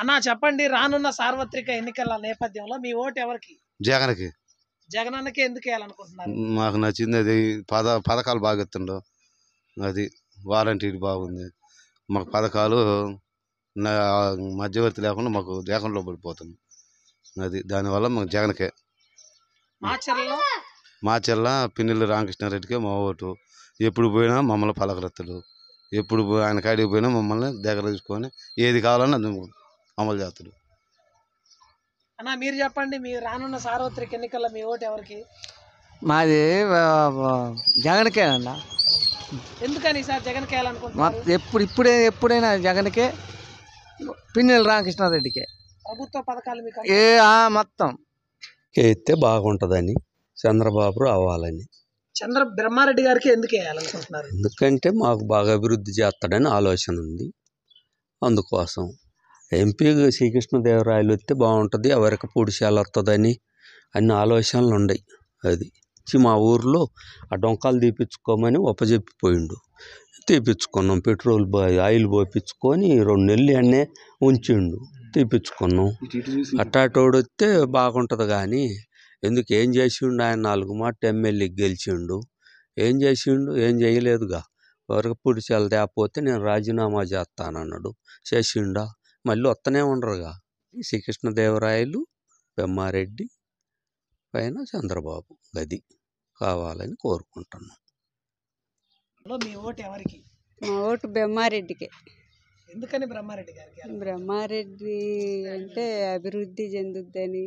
అన్నా చెప్పండి, రానున్న సార్వత్రిక ఎన్నికల నేపథ్యంలో మీ ఓటు ఎవరికి? జగన్కి. జగనన్నకే ఎందుకు వేయాలనుకుంటున్నారు? మాకు నచ్చింది అది. పథకాలు బాగా ఇస్తుండు. అది వారంటీ బాగుంది. మాకు పథకాలు మధ్యవర్తి లేకుండా మాకు లేకుండా పడిపోతుంది. అది దానివల్ల మాకు జగన్కే. మాచర్ల పిన్నెల్లి రామకృష్ణారెడ్డికే మా ఓటు. ఎప్పుడు పోయినా మమ్మల్ని పలకరిస్తాడు. ఎప్పుడు ఆయన కాడికి పోయినా మమ్మల్ని దగ్గర తీసుకొని ఏది కావాలన్నా అది అమలు చేస్తాడు. అన్నా మీరు చెప్పండి, మీ రానున్న సార్వత్రిక ఎన్నికల్లో మీ ఓటు ఎవరికి? మాది జగన్కే అన్న. ఎందుకని సార్ జగన్కి వేయాలనుకుంటున్నారు? ఎప్పుడైనా జగన్కే, పిన్నెల్లి రామకృష్ణారెడ్డికే ప్రభుత్వ పథకాలు మీకు మొత్తం అయితే బాగుంటుందని, చంద్రబాబు రావాలని. బ్రహ్మారెడ్డి గారికి ఎందుకు వేయాలనుకుంటున్నారు? ఎందుకంటే మాకు బాగా అభివృద్ధి చేస్తాడని ఆలోచన ఉంది. అందుకోసం ఎంపీ శ్రీకృష్ణదేవరాయలు వస్తే బాగుంటుంది, ఎవరికి పొడిశాలు వస్తుందని అన్ని ఆలోచనలు ఉన్నాయి. అది మా ఊర్లో ఆ డొంకాలు తీపించుకోమని ఒప్పజెప్పిపోయిండు. తీపించుకున్నాం. పెట్రోల్ ఆయిల్ పోయించుకొని 2 నెలలు అన్నే ఉంచిండు. తీపించుకున్నాం. అట్టాటోడు వస్తే బాగుంటుంది. కానీ ఎందుకు ఏం చేసిండు? ఆయన 4 మాటలు ఎమ్మెల్యేకి గెలిచిండు. ఏం చేసిండు? ఏం చేయలేదుగా. ఎవరికి పొడిచాలు తేకపోతే నేను రాజీనామా చేస్తానన్నాడు. చేసిండా? మళ్ళీ వస్తూనే ఉండరుగా. శ్రీకృష్ణదేవరాయలు, బ్రహ్మారెడ్డి పైన చంద్రబాబు గది కావాలని కోరుకుంటున్నాం. మీ ఓటు ఎవరికి? మా ఓటు బ్రహ్మారెడ్డికే. ఎందుకని బ్రహ్మారెడ్డి గారికి? బ్రహ్మారెడ్డి అంటే అభివృద్ధి చెందుద్దని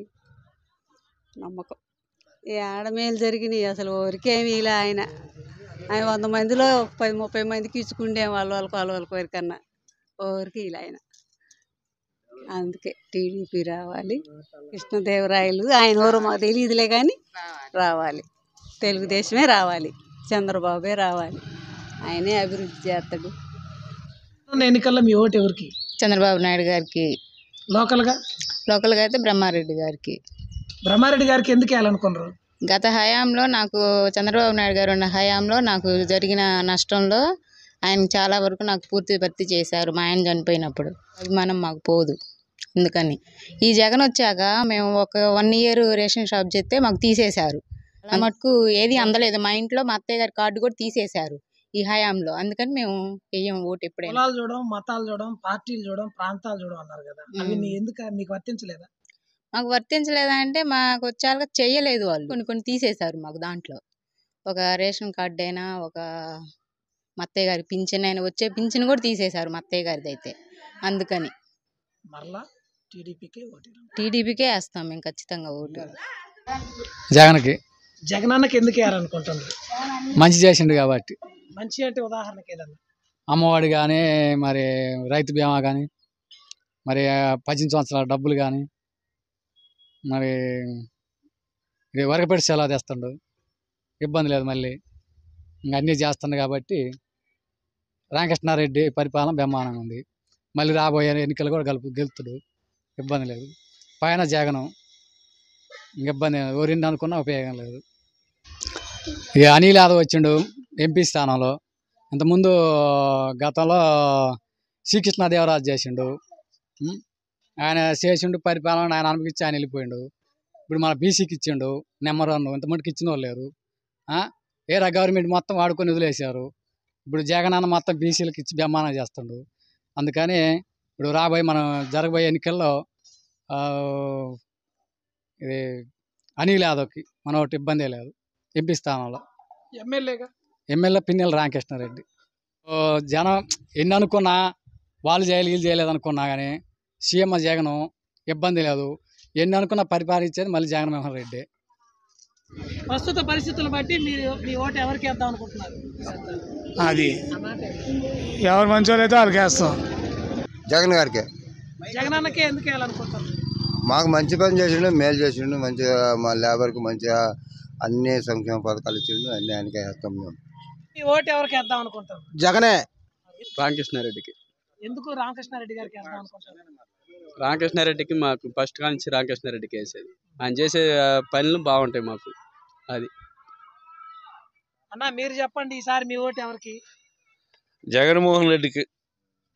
నమ్మకం. ఈ ఆడమేలు జరిగినాయి అసలు ఎవరికేమి ఇలా. ఆయన 100 మందిలో 10-30 మందికి ఇచ్చుకుండే వాళ్ళ కోరికన్నా ఎవరికి ఇలా ఆయన. అందుకే టీడీపీ రావాలి. కృష్ణదేవరాయలు ఆయన ఎవరో మాకు తెలియదులే కానీ రావాలి. తెలుగుదేశమే రావాలి. చంద్రబాబే రావాలి. ఆయనే అభివృద్ధి చేస్తాడు. ఎన్నికల్లో మీ ఓటు ఎవరికి? చంద్రబాబు నాయుడు గారికి. లోకల్గా అయితే బ్రహ్మారెడ్డి గారికి. బ్రహ్మారెడ్డి గారికి ఎందుకు వేయాలనుకున్నారు? గత హయాంలో నాకు చంద్రబాబు నాయుడు గారు ఉన్న హయాంలో నాకు జరిగిన నష్టంలో ఆయన చాలా వరకు నాకు పూర్తి భర్తీ చేశారు. మా ఆయన చనిపోయినప్పుడు అభిమానం మాకు పోదు. అందుకని ఈ జగన్ వచ్చాక మేము ఒక 1 ఇయర్ రేషన్ షాప్ చేస్తే మాకు తీసేశారు. అలా మటుకు ఏది అందలేదు. మా ఇంట్లో మా అత్తయ్య గారి కార్డు కూడా తీసేశారు ఈ హయాంలో. అందుకని మేము వెయ్యం ఓటు. ఎప్పుడైనా కులాలు చూడడం, మతాలు చూడడం, పార్టీలు చూడడం, ప్రాంతాలు చూడడం అన్నారు కదా, అవి ఎందుకు మీకు వర్తించలేదా? మాకు వర్తించలేదా అంటే మాకు వచ్చాక చెయ్యలేదు వాళ్ళు. కొన్ని తీసేశారు మాకు. దాంట్లో ఒక రేషన్ కార్డు అయినా, ఒక మా అత్తయ్య గారి పింఛన్ అయినా, వచ్చే పింఛన్ కూడా తీసేశారు మా అత్తయ్య గారిది అయితే. అందుకని మరలా టీడీపీకే వేస్తాం మేము ఖచ్చితంగా ఓటు. జగన్కి. జగనన్నకి ఎందుకు వేయాలనుకుంటున్నారు? మంచి చేసిండు కాబట్టి. మంచి అంటే ఉదాహరణకి ఏదన్నా? అమ్మఒడి కానీ, మరి రైతు బీమా కానీ, మరి 18 సంవత్సరాల డబ్బులు కానీ, మరి వరకపెట్టి సెలవు తెస్తుండు. ఇబ్బంది లేదు. మళ్ళీ ఇంకా అన్నీ చేస్తుండు కాబట్టి రామకృష్ణారెడ్డి పరిపాలన బ్రహ్మాండంగా ఉంది. మళ్ళీ రాబోయే ఎన్నికలు కూడా గెలుతుడు. ఇబ్బంది లేదు. పైన జగను ఇంక ఇబ్బంది లేదు. ఎవరిని అనుకున్నా ఉపయోగం లేదు. ఇక అనిల్ యాదవ్ వచ్చిండు ఎంపీ స్థానంలో. ఇంతకుముందు గతంలో శ్రీకృష్ణదేవరాజు చేసిండు. ఆయన చేసిండు పరిపాలన. ఆయన అనుమతించి ఆయన వెళ్ళిపోయిండు. ఇప్పుడు మన బీసీకి ఇచ్చిండు నెంబర్ 1. ఇంతమందికి ఇచ్చిన వాళ్ళు లేరు. ఏరా గవర్నమెంట్ మొత్తం వాడుకొని వదిలేశారు. ఇప్పుడు జగన్ అన్న మొత్తం బీసీలకు ఇచ్చి బ్రహ్మాండం చేస్తుండు. అందుకని ఇప్పుడు మనం జరగబోయే ఎన్నికల్లో ఇది అనిల్ యాదవ్కి మన ఒకటి ఇబ్బందే లేదు ఎంపీ స్థానంలో. ఎమ్మెల్యే పిన్నెల్లి రామకృష్ణారెడ్డి. జనం ఎన్ని అనుకున్నా, వాళ్ళు చేయాలి వీళ్ళు చేయలేదు అనుకున్నా కానీ సీఎం జగన్ ఇబ్బంది లేదు. ఎన్ని అనుకున్నా పరిపాలించేది మళ్ళీ జగన్మోహన్ రెడ్డి. ప్రస్తుత పరిస్థితులను బట్టి మీరు మీ ఓటు ఎవరికి వేద్దాం అనుకుంటున్నారు? అది ఎవరు మంచి అయితే వాళ్ళకి వేస్తాం. జగన్ గారికి. జగనన్నకే ఎందుకు వేయాలనుకుంటున్నారు? మాకు మంచి పని చేసిండు, మేలు చేసిండు. మంచిగా మా లేబర్కి మంచిగా అన్ని సంక్షేమ పథకాలు ఇచ్చిండు. అన్ని ఆయనకే వేస్తాం మేము. మీ ఓటు ఎవరికి వేద్దాం అనుకుంటారు? జగనే. రామకృష్ణారెడ్డికి. ఎందుకు రామకృష్ణారెడ్డి గారికి వేద్దాం అనుకుంటారు? రామకృష్ణారెడ్డికి మాకు ఫస్ట్ నుంచి రామకృష్ణారెడ్డికి వేసేది. ఆయన చేసే పనులు బాగుంటాయి మాకు. అది అన్న మీరు చెప్పండి, ఈసారి మీ ఓటు ఎవరికి? జగన్మోహన్ రెడ్డికి.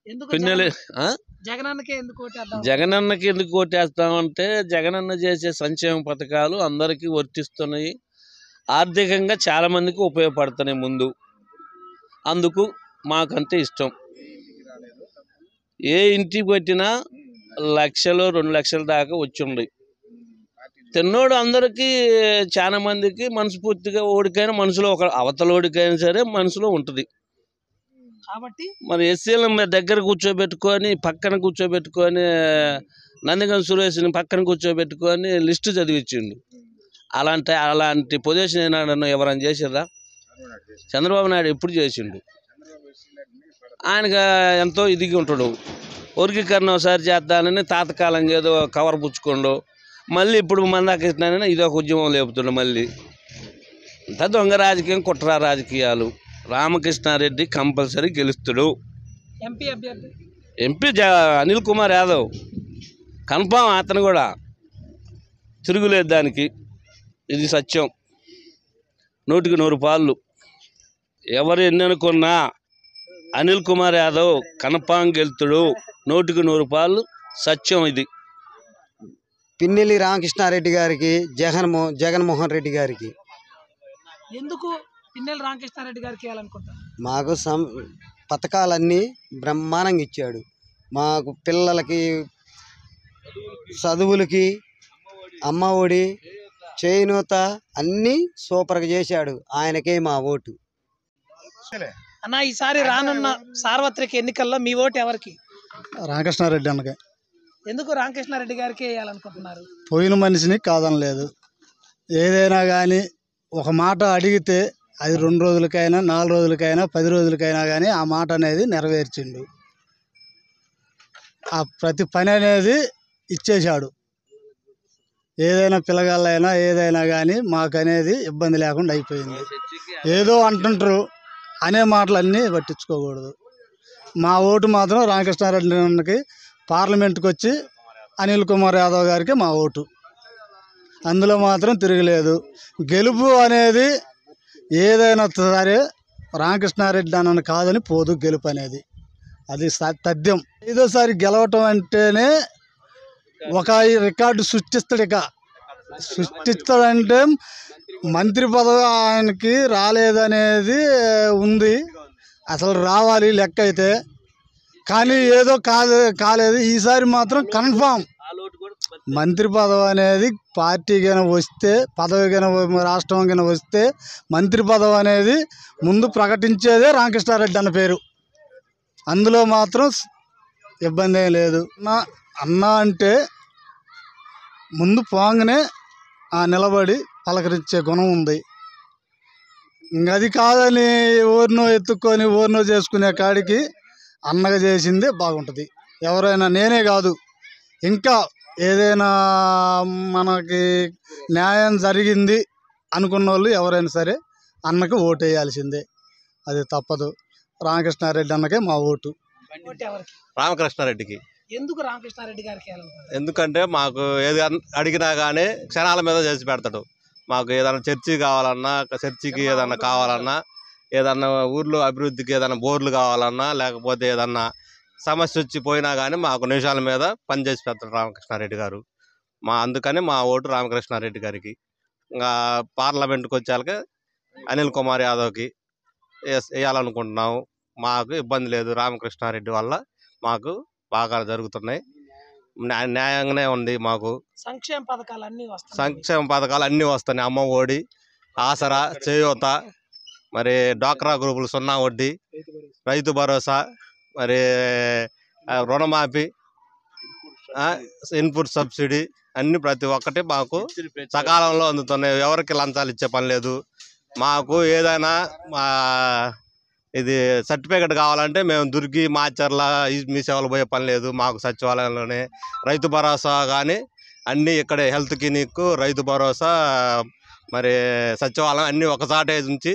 ఎందుకు జగనన్నకే ఎందుకు ఓటేద్దాం? జగనన్నకి ఎందుకు ఓటేస్తామంటే జగనన్న చేసే సంక్షేమ పథకాలు అందరికీ వర్తిస్తున్నాయి, ఆర్థికంగా చాలా మందికి ఉపయోగపడుతున్నాయి ముందు, అందుకు మాకంటే ఇష్టం. ఏ ఇంటికి పెట్టినా 1,00,000 2 లక్షల దాకా వచ్చి తిన్నోడు అందరికీ చాలా మందికి మనస్ఫూర్తిగా ఓడికైనా మనసులో ఒక అవతల ఓడికైనా సరే మనసులో ఉంటుంది. కాబట్టి మరి ఎస్సీలను దగ్గర కూర్చోబెట్టుకొని పక్కన కూర్చోబెట్టుకొని నందిగం సురేష్ని పక్కన కూర్చోబెట్టుకొని లిస్టు చదివించిండు. అలాంటి పొజిషన్ ఏనాడన్నా ఎవరైనా చేసిర్రా? చంద్రబాబు నాయుడు ఎప్పుడు చేసిండు. ఆయనకు ఎంతో ఇదిగా ఉంటాడు. వర్గీకరణ ఒకసారి చేద్దానని తాతకాలం ఏదో కవర్ పుచ్చుకోండు, మళ్ళీ ఇప్పుడు మందాకృష్ణని ఇదొక ఉద్యమం లేపుతుండు. మళ్ళీ అంతా దొంగ రాజకీయం, కుట్ర రాజకీయాలు. రామకృష్ణారెడ్డి కంపల్సరీ గెలుస్తాడు. ఎంపీ అభ్యర్థి ఎంపీ అనిల్ కుమార్ యాదవ్ కన్ఫామ్, అతను కూడా తిరుగులేదు దానికి. ఇది సత్యం, 100కి 100 పాళ్ళు. ఎవరు ఎన్ని అనుకున్నా అనిల్ కుమార్ యాదవ్ కన్ఫామ్ గెలుతాడు, 100కి 100 పాళ్ళు సత్యం. ఇది పిన్నెల్లి రామకృష్ణారెడ్డి గారికి, జగన్మోహన్ రెడ్డి గారికి. ఎందుకు పిన్నెల్లి రామకృష్ణారెడ్డి గారికి వేయాలనుకుంటారు? మాకు పథకాలన్నీ బ్రహ్మాండంగా ఇచ్చాడు. మాకు పిల్లలకి చదువులకి అమ్మ ఒడి చేయూత అన్నీ సూపర్గా చేశాడు. ఆయనకే మా ఓటు. అన్న, ఈసారి రానున్న సార్వత్రిక ఎన్నికల్లో మీ ఓటు ఎవరికి? రామకృష్ణారెడ్డి అన్నకే. ఎందుకు రామకృష్ణారెడ్డి గారికి వేయాలనుకుంటున్నారు? పోయిన మనిషిని కాదనలేదు. ఏదైనా కానీ ఒక మాట అడిగితే అది 2 రోజులకైనా 4 రోజులకైనా 10 రోజులకైనా కానీ ఆ మాట అనేది నెరవేర్చిండు. ఆ ప్రతి పని అనేది ఇచ్చేశాడు. ఏదైనా పిల్లగాళ్ళైనా ఏదైనా కానీ మాకు అనేది ఇబ్బంది లేకుండా అయిపోయింది. ఏదో అంటుంటారు అనే మాటలన్నీ పట్టించుకోకూడదు. మా ఓటు మాత్రం రామకృష్ణారెడ్డికి, పార్లమెంట్కి వచ్చి అనిల్ కుమార్ యాదవ్ గారికి మా ఓటు. అందులో మాత్రం తిరగలేదు. గెలుపు అనేది ఏదైనా సరే రామకృష్ణారెడ్డి అన్న కాదని పోదు గెలుపు అనేది. అది తథ్యం. 5ఓసారి గెలవటం అంటేనే ఒక రికార్డు సృష్టిస్తాడంటే మంత్రి పదవి ఆయనకి రాలేదనేది ఉంది. అసలు రావాలి లెక్క అయితే, కానీ ఏదో కాలేదు. ఈసారి మాత్రం కన్ఫామ్ మంత్రి పదవి అనేది పార్టీ కన్నా వస్తే, పదవి కన్నా రాష్ట్రం కన్నా వస్తే మంత్రి పదవి అనేది ముందు ప్రకటించేదే రామకృష్ణారెడ్డి అన్న పేరు. అందులో మాత్రం ఇబ్బంది ఏం లేదు. అన్న అంటే ముందు పోగానే నిలబడి పలకరించే గుణం ఉంది. అది కాదని ఓరినో ఎత్తుక్కొని ఓరినో చేసుకునే కాడికి అన్నగా చేసిందే బాగుంటుంది. ఎవరైనా, నేనే కాదు, ఇంకా ఏదైనా మనకి న్యాయం జరిగింది అనుకున్న వాళ్ళు ఎవరైనా సరే అన్నకు ఓటు వేయాల్సిందే, అది తప్పదు. రామకృష్ణారెడ్డి అన్నకే మా ఓటు. రామకృష్ణారెడ్డికి. ఎందుకు రామకృష్ణారెడ్డి గారికి వేయాలనుకుంటున్నారు? ఎందుకంటే మాకు ఏది అడిగినా కానీ క్షణాల మీద చేసి పెడతాడు. మాకు ఏదైనా చర్చి కావాలన్నా, చర్చికి ఏదన్నా కావాలన్నా, ఏదన్నా ఊర్లో అభివృద్ధికి ఏదైనా బోర్లు కావాలన్నా, లేకపోతే ఏదన్నా సమస్య వచ్చి పోయినా కానీ మాకు నిమిషాల మీద పనిచేసి పెడతాడు రామకృష్ణారెడ్డి గారు. అందుకని మా ఓటు రామకృష్ణారెడ్డి గారికి. ఇంకా పార్లమెంట్కి వచ్చాక అనిల్ కుమార్ యాదవ్కి వేయాలనుకుంటున్నాము. మాకు ఇబ్బంది లేదు, రామకృష్ణారెడ్డి వల్ల మాకు బాగా జరుగుతున్నాయి, న్యాయంగానే ఉంది. మాకు సంక్షేమ పథకాలు అన్నీ వస్తున్నాయి. అమ్మ ఒడి, ఆసరా, చేయూత, మరి డ్వాక్రా గ్రూపులు 0 వడ్డీ, రైతు భరోసా, మరి రుణమాఫీ, ఇన్పుట్ సబ్సిడీ అన్నీ ప్రతి ఒక్కటి మాకు సకాలంలో అందుతున్నాయి. ఎవరికి లంచాలు ఇచ్చే పని లేదు. మాకు ఏదైనా ఇది సర్టిఫికెట్ కావాలంటే మేము దుర్గి, మాచర్ల, మీ సేవలు పోయే పని లేదు. మాకు సచివాలయంలోనే రైతు భరోసా కానీ అన్నీ ఇక్కడే, హెల్త్ క్లినిక్, రైతు భరోసా, మరి సచివాలయం అన్నీ ఒకసాటే ఉంచి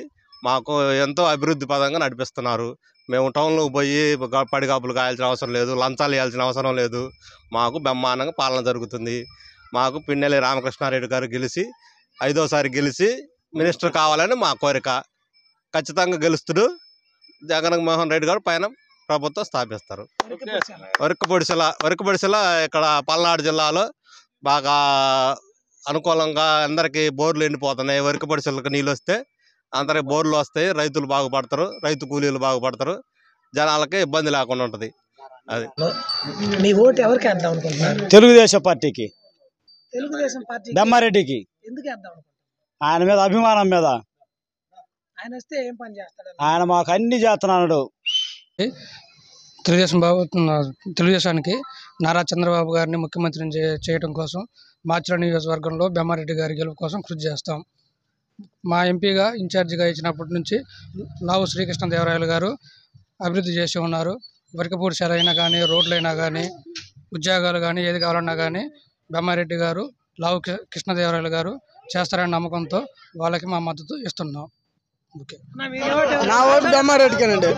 మాకు ఎంతో అభివృద్ధి పదంగా నడిపిస్తున్నారు. మేము టౌన్లోకి పోయి పడిగాపులు కాయాల్సిన అవసరం లేదు, లంచాలు ఇవ్వాల్సిన అవసరం లేదు. మాకు బ్రహ్మాండంగా పాలన జరుగుతుంది. మాకు పిన్నెల్లి రామకృష్ణారెడ్డి గారు గెలిచి 5ఓసారి గెలిచి మినిస్టర్ కావాలని మా కోరిక. ఖచ్చితంగా గెలుస్తుడు. జగన్మోహన్ రెడ్డి గారు పైన ప్రభుత్వం స్థాపిస్తారు. వరకపొడిసెల ఇక్కడ పల్నాడు జిల్లాలో బాగా అనుకూలంగా అందరికీ బోర్లు ఎండిపోతున్నాయి. వరకపొడిసెలకు నీళ్ళు వస్తే అందరికి బోర్లు వస్తాయి, రైతులు బాగుపడతారు, రైతు కూలీలు బాగుపడతారు, జనాలకి ఇబ్బంది లేకుండా ఉంటుంది. అది మీ ఓటు ఎవరికి వేద్దాం అనుకుంటున్నారు? తెలుగుదేశం పార్టీకి, తెలుగుదేశం పార్టీ. బెమ్మారెడ్డికి. ఎందుకు వేద్దాం అనుకుంటున్నారు? ఆయన మీద అభిమానం మీద. ఆయన వస్తే ఏం పని చేస్తాడు? ఆయన మాకు అన్ని చేస్తున్నాడు. తెలుగుదేశానికి నారా చంద్రబాబు గారిని ముఖ్యమంత్రిని చేయడం కోసం మాచర్ల నియోజకవర్గంలో బెమ్మారెడ్డి గారి గెలుపు కోసం కృషి చేస్తాం. మా ఎంపీగా ఇన్ఛార్జిగా ఇచ్చినప్పటి నుంచి లావు శ్రీకృష్ణదేవరాయలు గారు అభివృద్ధి చేసి ఉన్నారు. వరకపూడిశాల అయినా కానీ, రోడ్లైనా కానీ, ఉద్యోగాలు కానీ, ఏది కావాలన్నా కానీ బెమ్మారెడ్డి గారు, లావు కృష్ణదేవరాయలు గారు చేస్తారనే నమ్మకంతో వాళ్ళకి మా మద్దతు ఇస్తున్నాం. నా ఓటు బెమ్మారెడ్డికేనండి.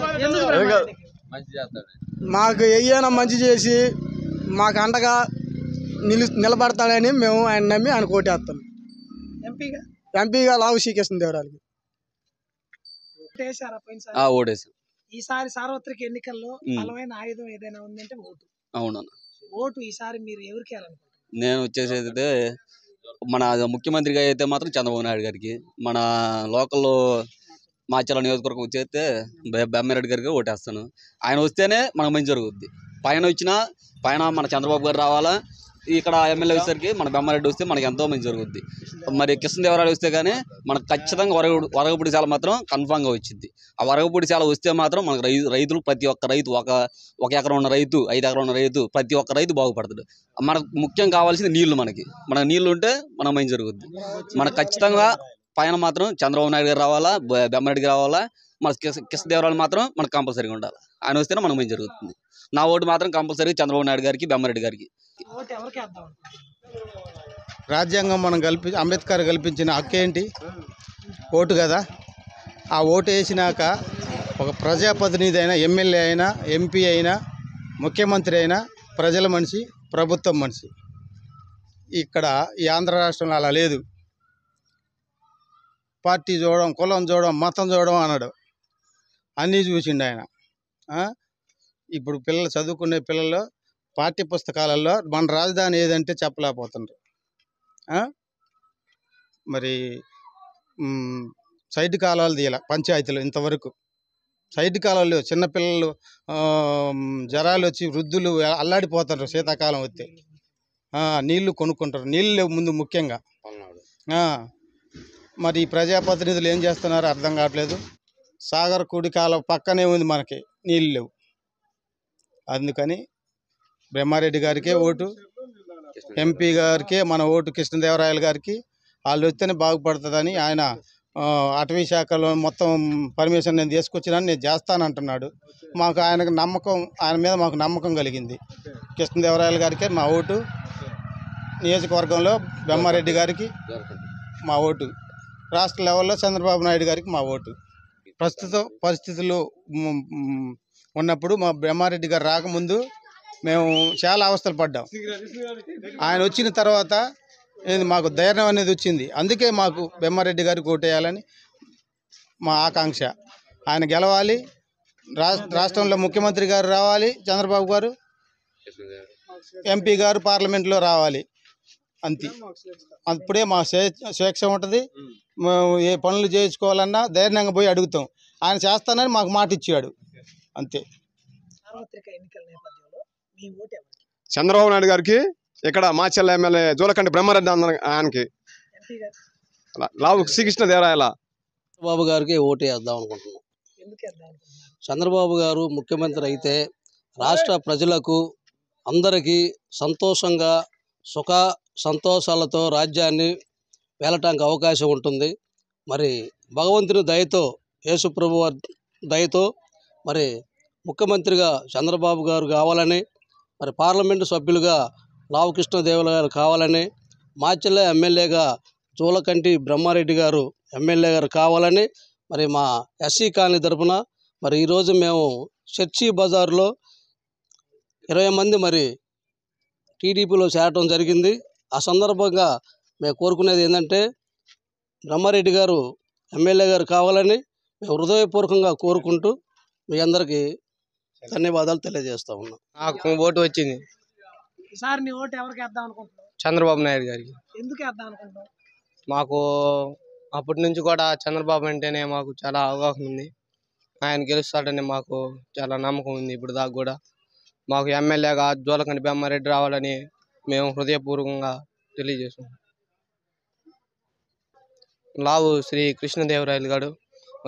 మాకు ఏమైనా మంచి చేసి మాకు అండగా నిలబడతాడని మేము ఆయన నమ్మి ఆయన కోటేస్తాం. ఎంపీగా లావు శ్రీకృష్ణదేవరాయలకి ఓటేసాం. ఈసారి సార్వత్రిక ఎన్నికల్లో బలమైన ఆయుధం ఏదైనా ఉందంటే ఓటు. అవునన్నా. ఓటు ఈసారి మీరు ఎవరికి వేయాలనుకుంటున్నారు? నేను వచ్చేసైతే మన ముఖ్యమంత్రిగా అయితే మాత్రం చంద్రబాబు నాయుడు గారికి, మన లోకల్లో మాచర్ల నియోజకవర్గం వచ్చేస్తే బెమ్మారెడ్డి గారికి ఓటేస్తాను. ఆయన వస్తేనే మనకు మంచి జరుగుద్ది. పైన మన చంద్రబాబు గారు రావాలా, ఇక్కడ ఎమ్మెల్యే వచ్చేసరికి మన బెమ్మారెడ్డి వస్తే మనకి ఎంతో మంచి జరుగుద్ది. మరి కృష్ణదేవరాయలు వస్తే కానీ మనకు ఖచ్చితంగా వరగపూడిశాల మాత్రం కన్ఫామ్గా వచ్చింది. ఆ వరగపూడిశాల వస్తే మాత్రం మనకు రైతులు ప్రతి ఒక్క రైతు ఒక ఎకరం ఉన్న రైతు, 5 ఎకరం ఉన్న రైతు, ప్రతి ఒక్క రైతు బాగుపడతాడు. మనకు ముఖ్యం కావాల్సింది నీళ్లు. మనకు నీళ్లు ఉంటే మనకు మంచి జరుగుద్ది. మనకు ఖచ్చితంగా పైన మాత్రం చంద్రబాబు నాయుడు గారు రావాలా, బెమ్మారెడ్డికి రావాలా, మన కృష్ణదేవరాయలు మాత్రం మనకు కంపల్సరీగా ఉండాలి. ఆయన వస్తేనే మనకు మంచి జరుగుతుంది. నా ఓటు మాత్రం కంపల్సరీగా చంద్రబాబు నాయుడు గారికి, బెమ్మారెడ్డి గారికి. రాజ్యాంగం మనం అంబేద్కర్ కల్పించిన హక్కు ఏంటి? ఓటు కదా. ఆ ఓటు వేసినాక ఒక ప్రజాప్రతినిధి అయినా, ఎమ్మెల్యే అయినా, ఎంపీ అయినా, ముఖ్యమంత్రి అయినా ప్రజల మనిషి, ప్రభుత్వం మనిషి. ఇక్కడ ఈ ఆంధ్ర రాష్ట్రంలో అలా లేదు. పార్టీ చూడడం, కులం చూడడం, మతం చూడడం అన్నాడు. అన్నీ చూసిండు ఆయన. ఇప్పుడు చదువుకునే పిల్లలు పాఠ్య పుస్తకాలలో మన రాజధాని ఏదంటే చెప్పలేకపోతున్నారు. మరి సైడ్ కాలువలు తీయాల పంచాయతీలు ఇంతవరకు. సైడ్ కాలువలు చిన్నపిల్లలు జ్వరాలు వచ్చి వృద్ధులు అల్లాడిపోతారు శీతాకాలం వస్తే. నీళ్లు కొనుక్కుంటారు. నీళ్ళు లేవు ముందు ముఖ్యంగా. మరి ఈ ప్రజాప్రతినిధులు ఏం చేస్తున్నారో అర్థం కావట్లేదు. సాగర్ కుడి కాలువ పక్కనే ఉంది, మనకి నీళ్ళు లేవు. అందుకని బెమ్మారెడ్డి గారికే ఓటు, ఎంపీ గారికే మన ఓటు, కృష్ణదేవరాయలు గారికి. వాళ్ళు వస్తేనే బాగుపడుతుందని ఆయన అటవీ శాఖలో మొత్తం పర్మిషన్ నేను తీసుకొచ్చినాను, నేను చేస్తానంటున్నాడు. మాకు ఆయనకు నమ్మకం, ఆయన మీద మాకు నమ్మకం కలిగింది. కృష్ణదేవరాయలు గారికే మా ఓటు. నియోజకవర్గంలో బెమ్మారెడ్డి గారికి మా ఓటు. రాష్ట్ర లెవెల్లో చంద్రబాబు నాయుడు గారికి మా ఓటు. ప్రస్తుత పరిస్థితులు ఉన్నప్పుడు మా బెమ్మారెడ్డి గారు రాకముందు మేము చాలా అవస్థలు పడ్డాం. ఆయన వచ్చిన తర్వాత మాకు ధైర్యం అనేది వచ్చింది. అందుకే మాకు బెమ్మారెడ్డి గారికి ఓటేయాలని మా ఆకాంక్ష. ఆయన గెలవాలి, రాష్ట్రంలో ముఖ్యమంత్రి గారు రావాలి, చంద్రబాబు గారు, ఎంపీ గారు పార్లమెంట్లో రావాలి. అంతే. అప్పుడే మా స్వేచ్ఛ ఉంటుంది. ఏ పనులు చేయించుకోవాలన్నా ధైర్యంగా పోయి అడుగుతాం. ఆయన చేస్తానని మాకు మాట ఇచ్చాడు. అంతే. చంద్రబాబు నాయుడు గారికి, ఇక్కడ మాచర్ల ఎమ్మెల్యే జూలకంటి బ్రహ్మారెడ్డి ఆయనకి, లావు శ్రీకృష్ణదేవరాయల చంద్రబాబు గారికి ఓటు వేద్దాం అనుకుంటున్నాం. చంద్రబాబు గారు ముఖ్యమంత్రి అయితే రాష్ట్ర ప్రజలకు అందరికీ సంతోషంగా సుఖ సంతోషాలతో రాజ్యాన్ని వెళ్ళటానికి అవకాశం ఉంటుంది. మరి భగవంతుని దయతో, యేసుప్రభు దయతో మరి ముఖ్యమంత్రిగా చంద్రబాబు గారు కావాలని, మరి పార్లమెంటు సభ్యులుగా లావు కృష్ణదేవరాయలు కావాలని, మాచర్ల ఎమ్మెల్యేగా జూలకంటి బ్రహ్మారెడ్డి గారు ఎమ్మెల్యే గారు కావాలని మరి మా ఎస్సీ కాలనీ తరఫున మరి ఈరోజు మేము చర్చి బజార్లో 20 మంది మరి టీడీపీలో చేరటం జరిగింది. ఆ సందర్భంగా మేము కోరుకునేది ఏంటంటే బ్రహ్మారెడ్డి గారు ఎమ్మెల్యే గారు కావాలని మేము హృదయపూర్వకంగా కోరుకుంటూ మీ అందరికీ ధన్యవాదాలు తెలియజేస్తా ఉన్నా. నాకు ఓటు వచ్చింది. ఈసారి నీ ఓటు ఎవరికి వేద్దాం అనుకుంటున్నావు? చంద్రబాబు నాయుడు గారికి. ఎందుకు వేద్దాం అనుకుంటున్నావు? మాకు అప్పటి నుంచి కూడా చంద్రబాబు అంటేనే మాకు చాలా అవగాహన ఉంది. ఆయన గెలుస్తాడని మాకు చాలా నమ్మకం ఉంది. ఇప్పుడు దాకా కూడా మాకు ఎమ్మెల్యేగా జోలకంటి బ్రహ్మారెడ్డి రావాలని మేము హృదయపూర్వకంగా తెలియజేస్తున్నాం. లావు శ్రీ కృష్ణదేవరాయలు గారు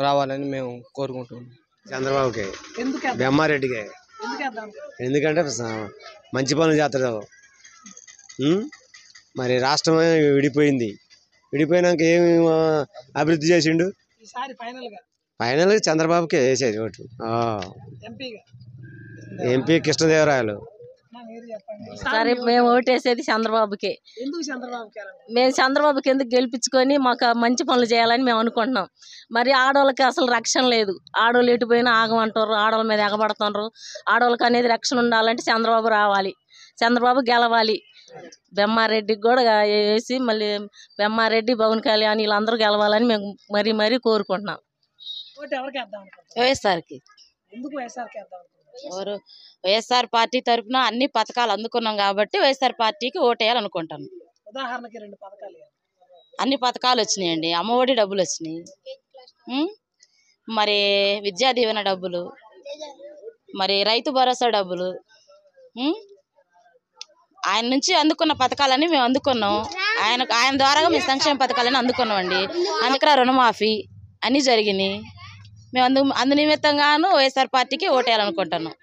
రావాలని మేము కోరుకుంటున్నాం. చంద్రబాబుకి, ఎందుకు వేద్దాం? బ్రహ్మారెడ్డికి. ఎందుకు వేద్దాం? ఎందుకంటే మంచి పనులు చేస్తాడు. మరి రాష్ట్రం విడిపోయింది, విడిపోయినాక ఏమి అభివృద్ధి చేసిండు? ఈసారి ఫైనల్ చంద్రబాబుకే వేసేది ఓటు. ఎంపీ కృష్ణదేవరాయలు. సరే, మేము ఓటేసేది చంద్రబాబుకే. ఎందుకు చంద్రబాబుకి? మేము చంద్రబాబుకి ఎందుకు గెలిపించుకొని మాకు మంచి పనులు చేయాలని మేము అనుకుంటున్నాం. మరి ఆడవాళ్ళకి అసలు రక్షణ లేదు. ఆడవాళ్ళు ఎటు పోయినా ఆగమంటారు, ఆడవాళ్ళ మీద ఎగబడుతున్నారు. ఆడవాళ్ళకి అనేది రక్షణ ఉండాలంటే చంద్రబాబు రావాలి, చంద్రబాబు గెలవాలి. బ్రహ్మారెడ్డికి కూడా వేసి మళ్ళీ బ్రహ్మారెడ్డి, పవన్ కళ్యాణ్ వీళ్ళందరూ గెలవాలని మేము మరీ మరీ కోరుకుంటున్నాం. వైఎస్ఆర్కి. ఎందుకు వైఎస్ఆర్కి వేద్దాం? వైఎస్ఆర్ పార్టీ తరఫున అన్ని పథకాలు అందుకున్నాం కాబట్టి వైఎస్ఆర్ పార్టీకి ఓటేయాలనుకుంటాను. ఉదాహరణకి 2 పథకాలు. అన్ని పథకాలు వచ్చినాయండి. అమ్మఒడి డబ్బులు వచ్చినాయి, మరి విద్యా దీవెన డబ్బులు, మరి రైతు భరోసా డబ్బులు, ఆయన నుంచి అందుకున్న పథకాలన్నీ మేము అందుకున్నాం. ఆయన ద్వారా మేము సంక్షేమ పథకాలన్నీ అందుకున్నాం అండి. అందుకనే రుణమాఫీ అన్నీ జరిగినాయి. మేము అందు నిమిత్తంగాను వైఎస్ఆర్ పార్టీకి ఓటేయాలనుకుంటున్నాం.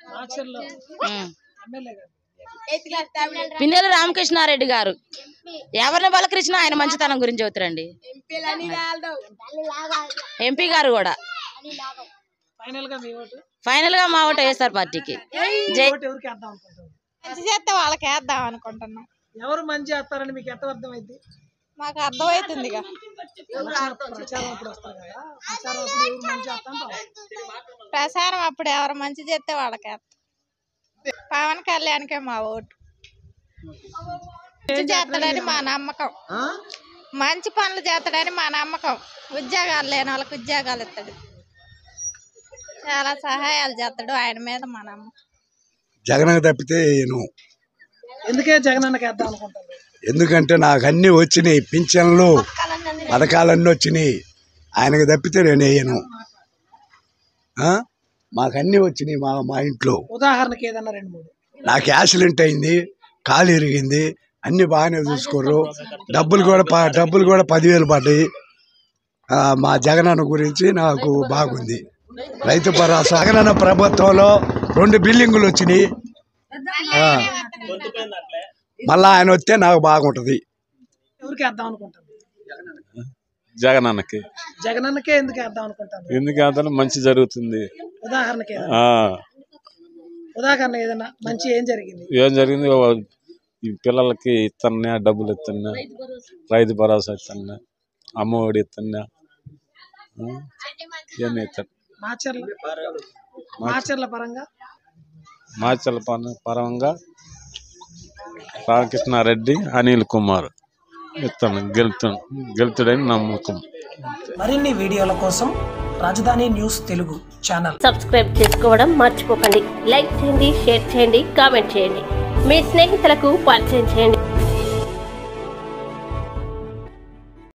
పిన్నెల రామకృష్ణారెడ్డి గారు ఎవరిని పలకరించినా ఆయన మంచితనం గురించి చెబుతారండి. ఎంపీ గారు కూడా. ఫైనల్ గా మా ఓటు వైఎస్ఆర్ పార్టీకి. మంచి చేస్తే వాళ్ళకి వేద్దాం అనుకుంటున్నాం. ఎవరు మంచి చేస్తారని మీకు ఎంత అర్థమైంది? మాకు అర్థమవుతుంది. ప్రచారం అప్పుడు ఎవరు మంచి చేస్తే వాళ్ళకి వేస్తాం. పవన్ కళ్యాణ్కే మా ఓటు. మంచి చేస్తాడని మా నమ్మకం. మంచి పనులు చేస్తాడని మా నమ్మకం. ఉద్యోగాలు లేని వాళ్ళకి ఉద్యోగాలు ఇస్తాడు, చాలా సహాయాలు చేస్తాడు. ఆయన మీద మా నమ్మకం. జగన్ తప్పితే ఎందుకే జగన్ అన్నకి వేద్దాం అనుకుంటాను? ఎందుకంటే నాకు అన్ని వచ్చినాయి, పింఛన్లు పథకాలన్నీ వచ్చినాయి. ఆయనకు తప్పితే నేను వేయను. మాకు అన్ని వచ్చినాయి మా ఇంట్లో. ఉదాహరణకి ఏదన్నా 2-3. నాకు యాక్సిడెంట్ అయింది, కాలు ఇరిగింది, అన్ని బాగానే చూసుకోరు. డబ్బులు కూడా 10,000 పడ్డాయి. మా జగనన్న గురించి నాకు బాగుంది. రైతు భరోసా జగనన్న ప్రభుత్వంలో 2 బిల్డింగులు వచ్చినాయి. మళ్ళా ఆయన వస్తే నాకు బాగుంటది. ఎవరికి వేద్దాం అనుకుంటాను? జగనన్నకి. జగనన్నకే ఎందుకు వేద్దాం అనుకుంటాను? ఎందుకు వేద్దాం? మంచి జరుగుతుంది. ఉదాహరణకి ఏదన్నా మంచి ఏం జరిగింది? ఈ పిల్లలకి ఇస్తున్నా, డబ్బులు ఇస్తున్నా, రైతు భరోసా ఇస్తున్నా, అమ్మఒడి ఇస్తున్నా, ఇవన్నీ ఇస్తాను. మాచర్ల పరంగా రామకృష్ణారెడ్డి, అనిల్ కుమార్ ఇస్తాను. గెలుతాడని నమ్మకం. మరిన్ని వీడియోల కోసం రాజధాని న్యూస్ తెలుగు ఛానల్ సబ్స్క్రైబ్ చేసుకోవడం మర్చిపోకండి. లైక్ చేయండి, షేర్ చేయండి, కామెంట్ చేయండి. మీ స్నేహితులకు పరిచయం చేయండి.